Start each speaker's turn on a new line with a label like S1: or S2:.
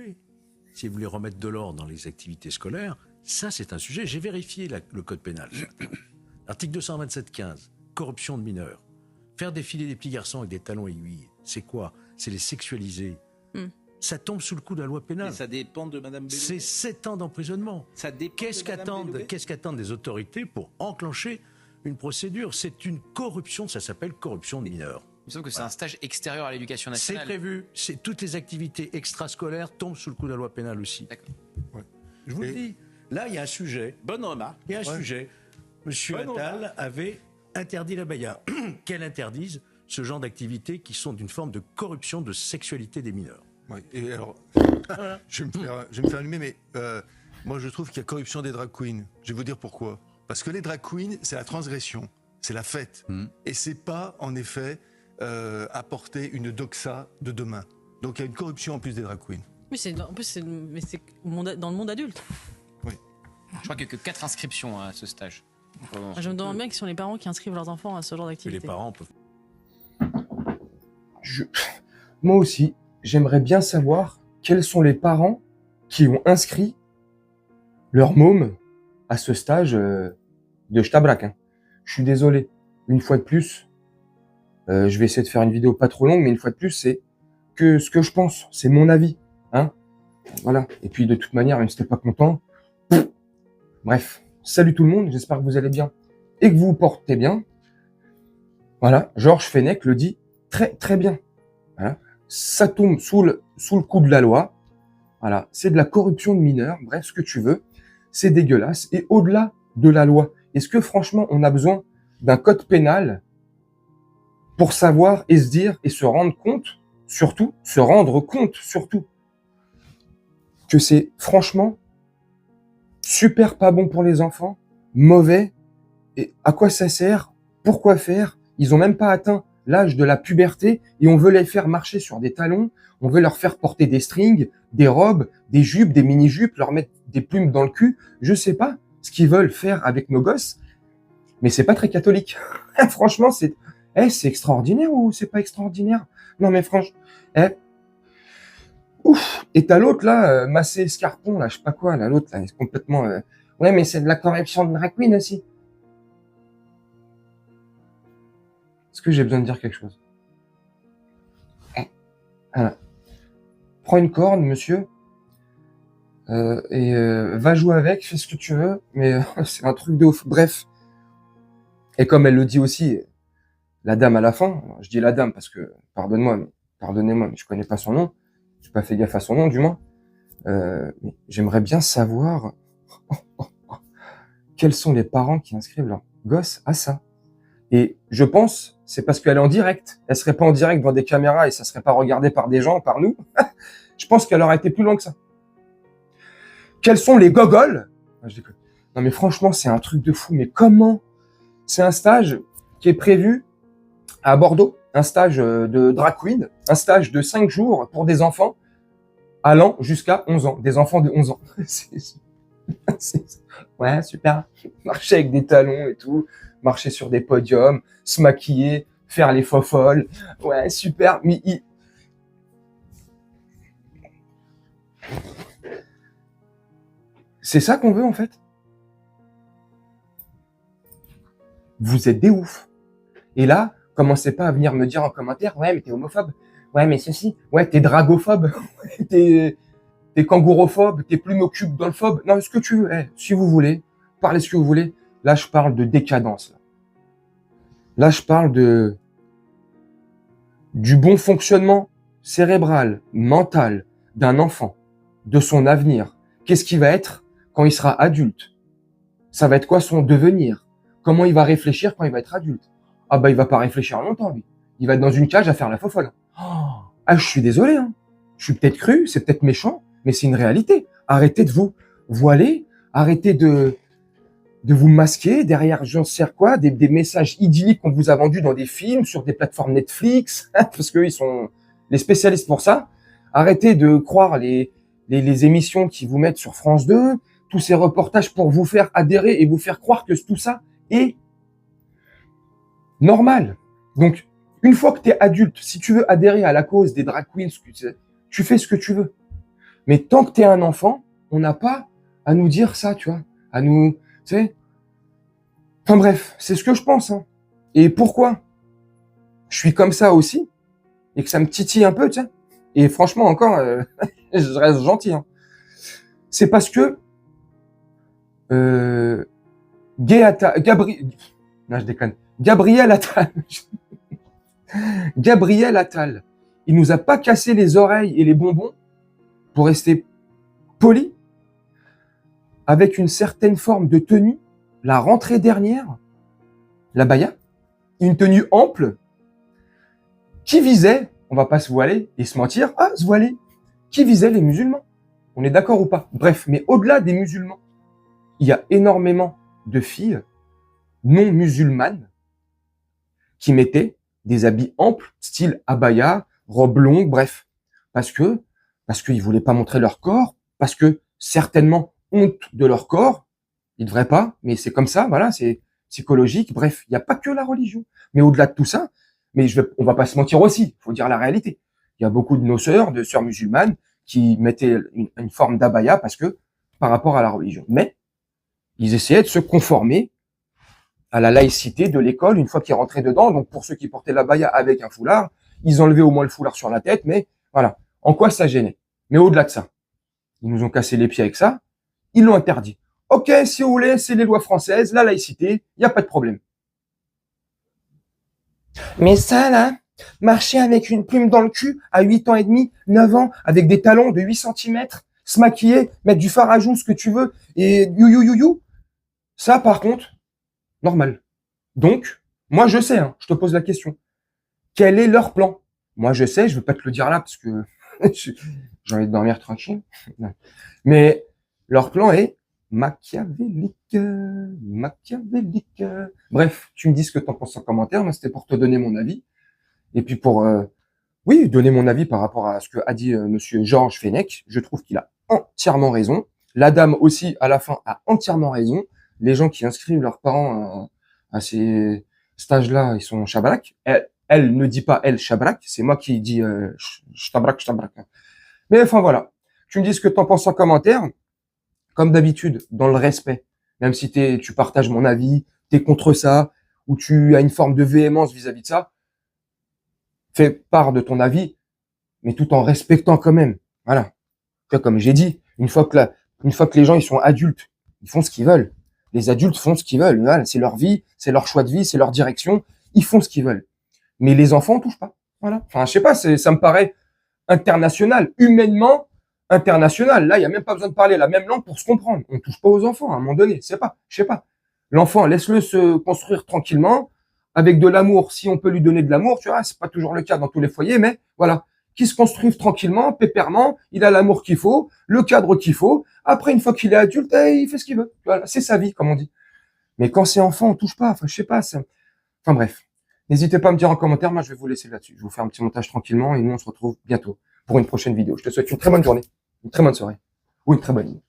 S1: couper. Si vous voulez remettre de l'ordre dans les activités scolaires, ça c'est un sujet. J'ai vérifié le code pénal. Article 227-15, corruption de mineurs. Faire défiler des petits garçons avec des talons aiguilles, c'est quoi? C'est les sexualiser. Ça tombe sous le coup de la loi pénale.
S2: Mais ça dépend de Madame Belloubet.
S1: C'est 7 ans d'emprisonnement.
S2: Ça dépend
S1: Qu'est-ce
S2: de Madame Belloubet.
S1: qu'attendent les autorités pour enclencher une procédure? C'est une corruption, ça s'appelle corruption de mineurs.
S3: Il me semble que c'est un stage extérieur à l'éducation nationale.
S1: C'est prévu. Toutes les activités extrascolaires tombent sous le coup de la loi pénale aussi.
S3: D'accord.
S1: Ouais. Je vous le dis. Là, il y a un sujet.
S2: Bonne remarque.
S1: Il y a un sujet. Monsieur Attal avait interdit la baya. Qu'elle interdise ce genre d'activités qui sont d'une forme de corruption de sexualité des mineurs.
S4: Oui, et alors, je vais me faire allumer, mais moi je trouve qu'il y a corruption des drag queens. Je vais vous dire pourquoi. Parce que les drag queens, c'est la transgression, c'est la fête. Et c'est pas, en effet, apporter une doxa de demain. Donc il y a une corruption en plus des drag queens.
S5: Oui, en plus, c'est dans le monde adulte.
S4: Oui.
S3: Je crois qu'il n'y a que 4 inscriptions à ce stage.
S5: Je me demande bien qui sont les parents qui inscrivent leurs enfants à ce genre
S1: Et
S5: d'activité.
S1: les parents peuvent.
S6: Moi aussi, j'aimerais bien savoir quels sont les parents qui ont inscrit leur môme à ce stage de Ch'tabrac. Hein. Je suis désolé. Une fois de plus, je vais essayer de faire une vidéo pas trop longue, mais une fois de plus, c'est que ce que je pense, c'est mon avis. Hein. Voilà. Et puis de toute manière, même si t'es pas content, bref. Salut tout le monde, j'espère que vous allez bien et que vous vous portez bien. Voilà, Georges Fenech le dit très très bien. Voilà. Ça tombe sous le coup de la loi. Voilà, c'est de la corruption de mineurs, bref, ce que tu veux. C'est dégueulasse. Et au-delà de la loi, est-ce que franchement, on a besoin d'un code pénal pour savoir et se dire et se rendre compte, surtout, que c'est franchement super pas bon pour les enfants, mauvais, et à quoi ça sert, pourquoi faire, ils ont même pas atteint l'âge de la puberté et on veut les faire marcher sur des talons, on veut leur faire porter des strings, des robes, des jupes, des mini-jupes, leur mettre des plumes dans le cul, je sais pas ce qu'ils veulent faire avec nos gosses, mais c'est pas très catholique. Franchement, c'est extraordinaire ou c'est pas extraordinaire? Non mais franchement, ouf. Et t'as l'autre là, Massé Scarpon, là, je sais pas quoi, là, l'autre là, est complètement. Ouais, mais c'est de la corruption de drag queen aussi. Est-ce que j'ai besoin de dire quelque chose? Voilà. Prends une corne, monsieur, et va jouer avec, fais ce que tu veux, mais c'est un truc de ouf. Bref. Et comme elle le dit aussi, la dame à la fin, je dis la dame parce que, pardonnez-moi, mais je connais pas son nom. J'ai pas fait gaffe à son nom, du moins. Mais j'aimerais bien savoir quels sont les parents qui inscrivent leurs gosses à ça. Et je pense, c'est parce qu'elle est en direct. Elle serait pas en direct devant des caméras et ça serait pas regardé par des gens, par nous. Je pense qu'elle aurait été plus loin que ça. Quels sont les gogoles? Non mais franchement, c'est un truc de fou. Mais comment? C'est un stage qui est prévu à Bordeaux. Un stage de drag queen, un stage de 5 jours pour des enfants allant jusqu'à 11 ans, des enfants de 11 ans. Ouais, super. Marcher avec des talons et tout, marcher sur des podiums, se maquiller, faire les fofolles. Ouais, super. Mais c'est ça qu'on veut en fait. Vous êtes des oufs. Et là, commencez pas à venir me dire en commentaire, ouais, mais t'es homophobe. Ouais, mais ceci. Ouais, t'es dragophobe. t'es kangourophobe. T'es plumocube dans le phobe. Non, ce que tu veux. Si vous voulez, parlez ce que vous voulez. Là, je parle de décadence. Là, je parle du bon fonctionnement cérébral, mental d'un enfant, de son avenir. Qu'est-ce qu'il va être quand il sera adulte? Ça va être quoi son devenir? Comment il va réfléchir quand il va être adulte? Ah bah il va pas réfléchir longtemps lui. Il va être dans une cage à faire la fofolle. Ah je suis désolé, hein. Je suis peut-être cru, c'est peut-être méchant, mais c'est une réalité. Arrêtez de vous voiler, arrêtez de vous masquer derrière je ne sais quoi, des messages idylliques qu'on vous a vendus dans des films, sur des plateformes Netflix, parce qu'eux ils sont les spécialistes pour ça. Arrêtez de croire les émissions qui vous mettent sur France 2, tous ces reportages pour vous faire adhérer et vous faire croire que tout ça est normal. Donc, une fois que tu es adulte, si tu veux adhérer à la cause des drag queens, tu fais ce que tu veux. Mais tant que t'es un enfant, on n'a pas à nous dire ça, tu vois, à nous, tu sais. Enfin bref, c'est ce que je pense. Hein. Et pourquoi je suis comme ça aussi et que ça me titille un peu, tu sais. Et franchement, encore, je reste gentil. Hein. C'est parce que non, je déconne. Gabriel Attal. Gabriel Attal. Il nous a pas cassé les oreilles et les bonbons pour rester poli avec une certaine forme de tenue. La rentrée dernière, la baya, une tenue ample qui visait, on va pas se voiler et se mentir, se voiler, qui visait les musulmans. On est d'accord ou pas? Bref, mais au-delà des musulmans, il y a énormément de filles non musulmanes qui mettaient des habits amples, style abaya, robe longue, bref. Parce qu'ils voulaient pas montrer leur corps, parce que certainement honte de leur corps, ils devraient pas, mais c'est comme ça, voilà, c'est psychologique, bref, il n'y a pas que la religion. Mais au-delà de tout ça, on va pas se mentir aussi, faut dire la réalité. Il y a beaucoup de nos sœurs, de sœurs musulmanes, qui mettaient une forme d'abaya parce que, par rapport à la religion. Mais, ils essayaient de se conformer à la laïcité de l'école une fois qu'ils rentraient dedans. Donc, pour ceux qui portaient l'abaya avec un foulard, ils enlevaient au moins le foulard sur la tête, mais voilà. En quoi ça gênait? Mais au-delà de ça, ils nous ont cassé les pieds avec ça, ils l'ont interdit. Ok, si vous voulez, c'est les lois françaises, la laïcité, il n'y a pas de problème. Mais ça, là, marcher avec une plume dans le cul à 8 ans et demi, 9 ans, avec des talons de 8 cm, se maquiller, mettre du fard à joues, ce que tu veux, et you, ça, par contre, normal. Donc, moi, je sais, hein, je te pose la question. Quel est leur plan? Moi, je sais, je veux pas te le dire là, parce que j'ai envie de dormir tranquille. Mais leur plan est machiavélique. Bref, tu me dis ce que t'en penses en commentaire. Moi, c'était pour te donner mon avis. Et puis pour, donner mon avis par rapport à ce que a dit monsieur Georges Fenech. Je trouve qu'il a entièrement raison. La dame aussi, à la fin, a entièrement raison. Les gens qui inscrivent leurs parents à ces stages-là, ils sont chabrak. Elle ne dit pas elle chabrak. C'est moi qui dis chabrak. Mais enfin, voilà. Tu me dis ce que t'en penses en commentaire. Comme d'habitude, dans le respect. Même si tu partages mon avis, t'es contre ça, ou tu as une forme de véhémence vis-à-vis de ça, fais part de ton avis, mais tout en respectant quand même. Voilà. Comme j'ai dit, une fois que les gens ils sont adultes, ils font ce qu'ils veulent. Les adultes font ce qu'ils veulent. Voilà, c'est leur vie, c'est leur choix de vie, c'est leur direction. Ils font ce qu'ils veulent. Mais les enfants, on touche pas. Voilà. Enfin, je sais pas, ça me paraît international, humainement international. Là, il y a même pas besoin de parler la même langue pour se comprendre. On touche pas aux enfants à un moment donné. Je sais pas. L'enfant, laisse-le se construire tranquillement, avec de l'amour, si on peut lui donner de l'amour, tu vois, c'est pas toujours le cas dans tous les foyers, mais voilà, qu'il se construise tranquillement, pépèrement, il a l'amour qu'il faut, le cadre qu'il faut. Après, une fois qu'il est adulte, il fait ce qu'il veut. Voilà, c'est sa vie, comme on dit. Mais quand c'est enfant, on touche pas. Enfin, je sais pas. Enfin bref, n'hésitez pas à me dire en commentaire. Moi, je vais vous laisser là-dessus. Je vais vous faire un petit montage tranquillement et nous, on se retrouve bientôt pour une prochaine vidéo. Je te souhaite une très bonne journée, une très bonne soirée ou une très bonne nuit.